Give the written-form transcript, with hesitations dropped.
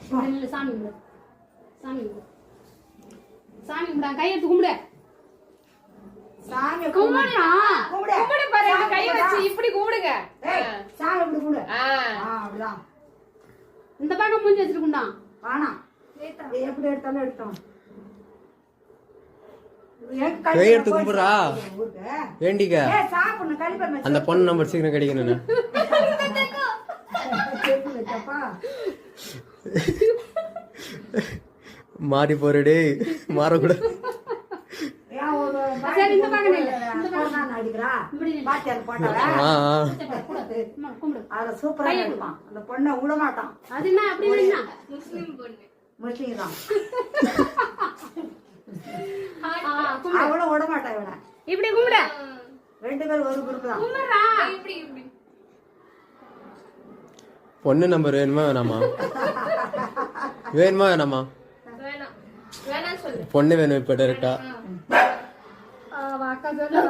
சாமி கும்பிடு சாமி கும்பிடு சாமி கும்பிடா கையெடுத்து கும்பிடு சாமி கும்பிடுடா கும்பிடு கும்பிடு பாரு இந்த கையை வச்சு இப்படி கும்பிடுங்க சாமி இப்படி கும்பிடு அப்படிதான் இந்த பக்கம் மூஞ்சி வச்சிருக்குண்டா வேணாம் எப்படி எடுத்தாலும் எடுத்தோம் கை எடுத்து கும்பிடுறா வேண்டிக்க சாப்பிடணும் கழிப்பா அந்த பொண்ணு நம்பர் சீக்கிரம் கிடைக்கணும் மாறி போறடே மாறக்கூடாது சூப்பரா இருப்பான் அந்த பொண்ணை விட மாட்டான் அது என்ன அப்படி முஸ்லிம் பொண்ணு முஸ்லீம் தான் அவளும் விட மாட்டா இவனை இப்படி கும்பிட 2 பேரும் ஒரு குரூப் தான் கும்பிடுறா இப்படி இப்படி பொண்ணு நம்பர் வேணுமா வேணாமா வேணுமா வேணாமா வேணாம் வேணாம் சொல்லு பொண்ணு வேணும் இப்ப டைரக்டா அக்கா சொல்ல